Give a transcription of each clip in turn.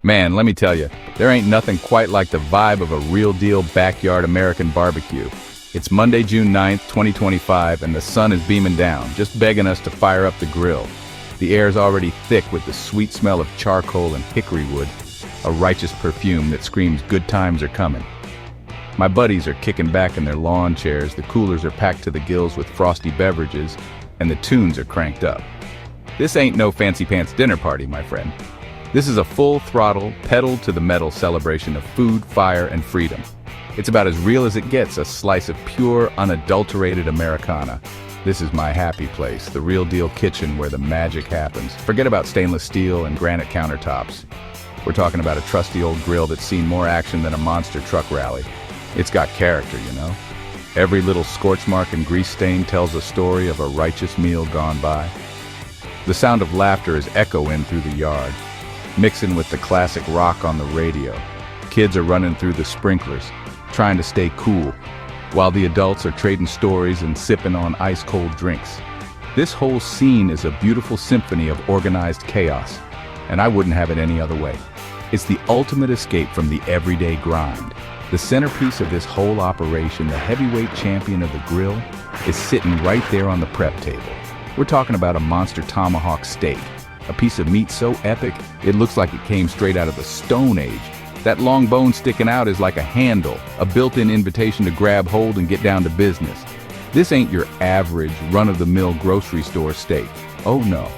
Man, let me tell you, there ain't nothing quite like the vibe of a real-deal backyard American barbecue. It's Monday, June 9th, 2025, and the sun is beaming down, just begging us to fire up the grill. The air's already thick with the sweet smell of charcoal and hickory wood, a righteous perfume that screams good times are coming. My buddies are kicking back in their lawn chairs, the coolers are packed to the gills with frosty beverages, and the tunes are cranked up. This ain't no fancy-pants dinner party, my friend. This is a full-throttle, pedal-to-the-metal celebration of food, fire, and freedom. It's about as real as it gets, a slice of pure, unadulterated Americana. This is my happy place, the real-deal kitchen where the magic happens. Forget about stainless steel and granite countertops. We're talking about a trusty old grill that's seen more action than a monster truck rally. It's got character, you know? Every little scorch mark and grease stain tells a story of a righteous meal gone by. The sound of laughter is echoing through the yard, mixing with the classic rock on the radio. Kids are running through the sprinklers, trying to stay cool, while the adults are trading stories and sipping on ice-cold drinks. This whole scene is a beautiful symphony of organized chaos, and I wouldn't have it any other way. It's the ultimate escape from the everyday grind. The centerpiece of this whole operation, the heavyweight champion of the grill, is sitting right there on the prep table. We're talking about a monster Tomahawk Steak, a piece of meat so epic, it looks like it came straight out of the Stone Age. That long bone sticking out is like a handle, a built-in invitation to grab hold and get down to business. This ain't your average, run-of-the-mill grocery store steak. Oh no.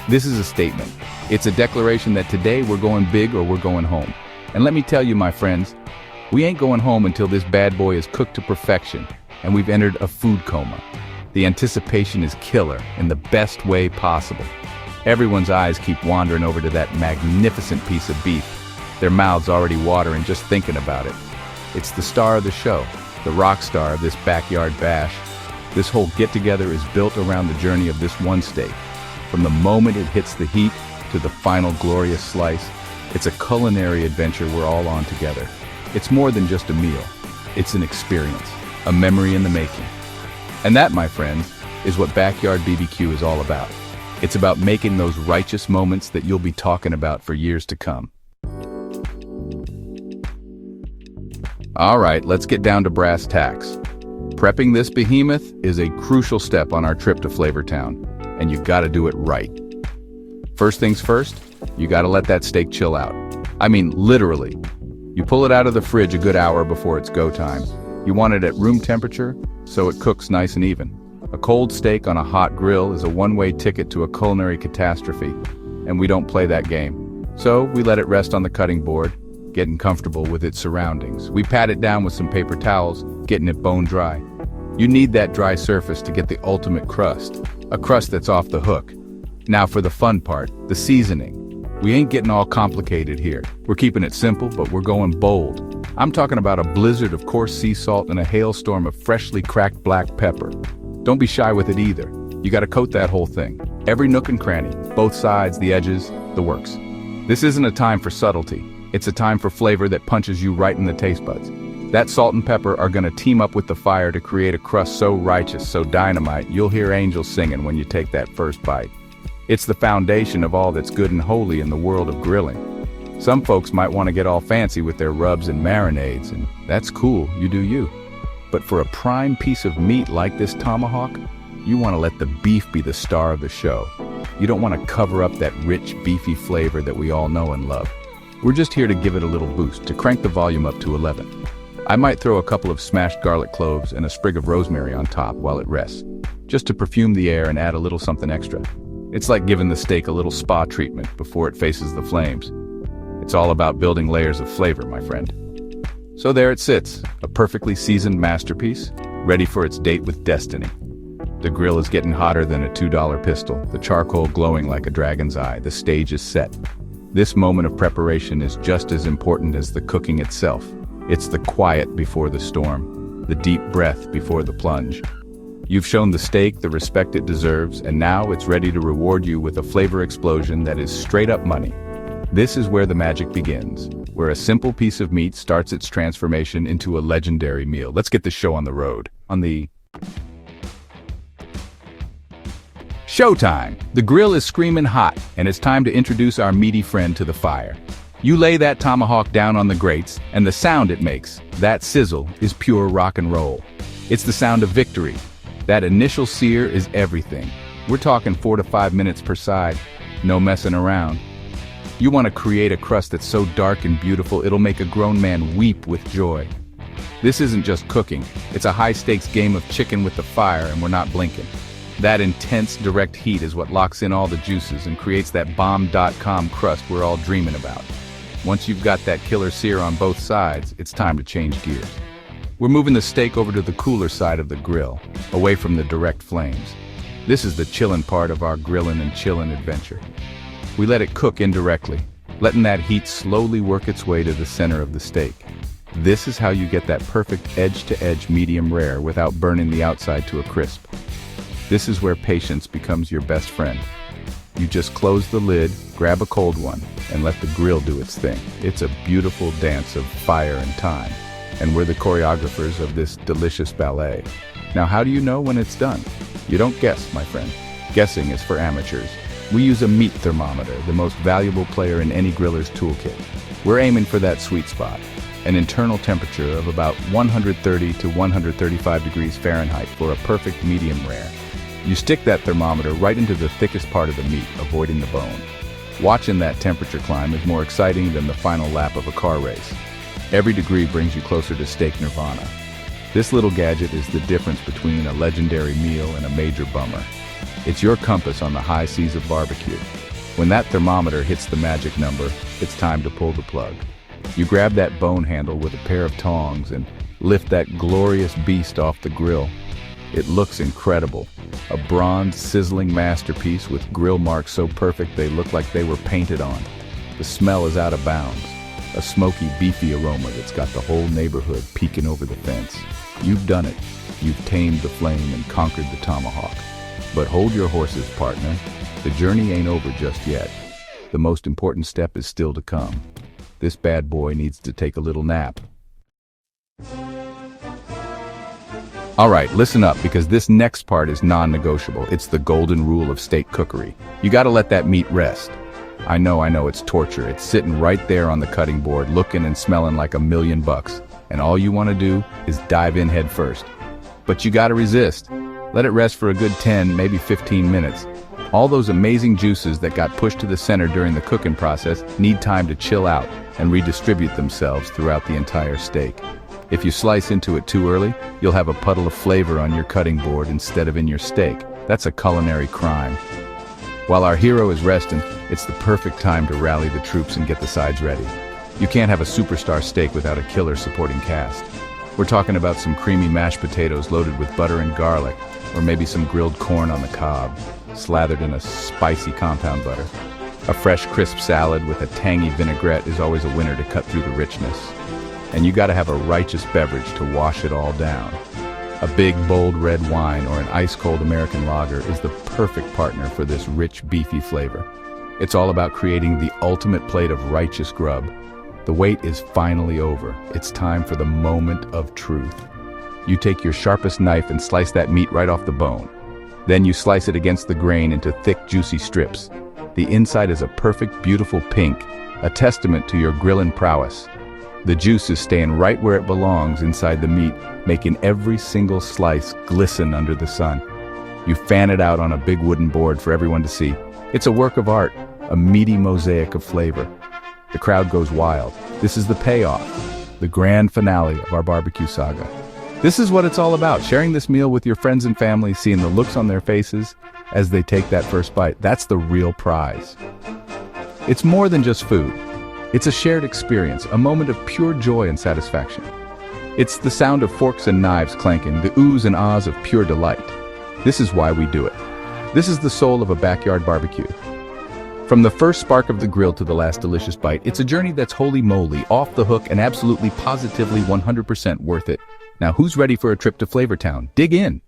This is a statement. It's a declaration that today we're going big or we're going home. And let me tell you, my friends, we ain't going home until this bad boy is cooked to perfection, and we've entered a food coma. The anticipation is killer in the best way possible. Everyone's eyes keep wandering over to that magnificent piece of beef, their mouths already watering just thinking about it. It's the star of the show, the rock star of this backyard bash. This whole get-together is built around the journey of this one steak. From the moment it hits the heat to the final glorious slice, it's a culinary adventure we're all on together. It's more than just a meal. It's an experience, a memory in the making. And that, my friends, is what Backyard BBQ is all about. It's about making those righteous moments that you'll be talking about for years to come. All right, let's get down to brass tacks. Prepping this behemoth is a crucial step on our trip to Flavortown, and you gotta do it right. First things first, you gotta let that steak chill out. I mean, literally. You pull it out of the fridge a good hour before it's go time. You want it at room temperature, so it cooks nice and even. A cold steak on a hot grill is a one-way ticket to a culinary catastrophe, and we don't play that game. So we let it rest on the cutting board, getting comfortable with its surroundings. We pat it down with some paper towels, getting it bone dry. You need that dry surface to get the ultimate crust, a crust that's off the hook. Now for the fun part, the seasoning. We ain't getting all complicated here. We're keeping it simple, but we're going bold. I'm talking about a blizzard of coarse sea salt and a hailstorm of freshly cracked black pepper. Don't be shy with it either. You gotta coat that whole thing. Every nook and cranny, both sides, the edges, the works. This isn't a time for subtlety. It's a time for flavor that punches you right in the taste buds. That salt and pepper are gonna team up with the fire to create a crust so righteous, so dynamite, you'll hear angels singing when you take that first bite. It's the foundation of all that's good and holy in the world of grilling. Some folks might want to get all fancy with their rubs and marinades, and that's cool, you do you. But for a prime piece of meat like this tomahawk, you want to let the beef be the star of the show. You don't want to cover up that rich, beefy flavor that we all know and love. We're just here to give it a little boost, to crank the volume up to 11. I might throw a couple of smashed garlic cloves and a sprig of rosemary on top while it rests, just to perfume the air and add a little something extra. It's like giving the steak a little spa treatment before it faces the flames. It's all about building layers of flavor, my friend. So there it sits, a perfectly seasoned masterpiece, ready for its date with destiny. The grill is getting hotter than a $2 pistol, the charcoal glowing like a dragon's eye. The stage is set. This moment of preparation is just as important as the cooking itself. It's the quiet before the storm, the deep breath before the plunge. You've shown the steak the respect it deserves, and now it's ready to reward you with a flavor explosion that is straight up money. This is where the magic begins, where a simple piece of meat starts its transformation into a legendary meal. Let's get this show on the road. Showtime! The grill is screaming hot, and it's time to introduce our meaty friend to the fire. You lay that tomahawk down on the grates, and the sound it makes, that sizzle, is pure rock and roll. It's the sound of victory. That initial sear is everything. We're talking 4 to 5 minutes per side, no messing around. You want to create a crust that's so dark and beautiful it'll make a grown man weep with joy. This isn't just cooking, it's a high-stakes game of chicken with the fire, and we're not blinking. That intense, direct heat is what locks in all the juices and creates that bomb.com crust we're all dreaming about. Once you've got that killer sear on both sides, it's time to change gears. We're moving the steak over to the cooler side of the grill, away from the direct flames. This is the chillin' part of our grillin' and chillin' adventure. We let it cook indirectly, letting that heat slowly work its way to the center of the steak. This is how you get that perfect edge-to-edge medium rare without burning the outside to a crisp. This is where patience becomes your best friend. You just close the lid, grab a cold one, and let the grill do its thing. It's a beautiful dance of fire and time, and we're the choreographers of this delicious ballet. Now, how do you know when it's done? You don't guess, my friend. Guessing is for amateurs. We use a meat thermometer, the most valuable player in any griller's toolkit. We're aiming for that sweet spot, an internal temperature of about 130 to 135 degrees Fahrenheit for a perfect medium rare. You stick that thermometer right into the thickest part of the meat, avoiding the bone. Watching that temperature climb is more exciting than the final lap of a car race. Every degree brings you closer to steak nirvana. This little gadget is the difference between a legendary meal and a major bummer. It's your compass on the high seas of barbecue. When that thermometer hits the magic number, it's time to pull the plug. You grab that bone handle with a pair of tongs and lift that glorious beast off the grill. It looks incredible. A bronze, sizzling masterpiece with grill marks so perfect they look like they were painted on. The smell is out of bounds. A smoky, beefy aroma that's got the whole neighborhood peeking over the fence. You've done it. You've tamed the flame and conquered the tomahawk. But hold your horses, partner. The journey ain't over just yet. The most important step is still to come. This bad boy needs to take a little nap. All right, listen up, because this next part is non-negotiable. It's the golden rule of steak cookery. You gotta let that meat rest. I know, it's torture. It's sitting right there on the cutting board, looking and smelling like $1,000,000. And all you want to do is dive in head first. But you gotta resist. Let it rest for a good 10, maybe 15 minutes. All those amazing juices that got pushed to the center during the cooking process need time to chill out and redistribute themselves throughout the entire steak. If you slice into it too early, you'll have a puddle of flavor on your cutting board instead of in your steak. That's a culinary crime. While our hero is resting, it's the perfect time to rally the troops and get the sides ready. You can't have a superstar steak without a killer supporting cast. We're talking about some creamy mashed potatoes loaded with butter and garlic, or maybe some grilled corn on the cob, slathered in a spicy compound butter. A fresh, crisp salad with a tangy vinaigrette is always a winner to cut through the richness. And you gotta have a righteous beverage to wash it all down. A big, bold red wine or an ice-cold American lager is the perfect partner for this rich, beefy flavor. It's all about creating the ultimate plate of righteous grub. The wait is finally over. It's time for the moment of truth. You take your sharpest knife and slice that meat right off the bone. Then you slice it against the grain into thick, juicy strips. The inside is a perfect, beautiful pink, a testament to your grilling prowess. The juice is staying right where it belongs inside the meat, making every single slice glisten under the sun. You fan it out on a big wooden board for everyone to see. It's a work of art, a meaty mosaic of flavor. The crowd goes wild. This is the payoff, the grand finale of our barbecue saga. This is what it's all about, sharing this meal with your friends and family, seeing the looks on their faces as they take that first bite. That's the real prize. It's more than just food. It's a shared experience, a moment of pure joy and satisfaction. It's the sound of forks and knives clanking, the oohs and ahs of pure delight. This is why we do it. This is the soul of a backyard barbecue. From the first spark of the grill to the last delicious bite, it's a journey that's holy moly, off the hook, and absolutely positively 100% worth it. Now, who's ready for a trip to Flavortown? Dig in!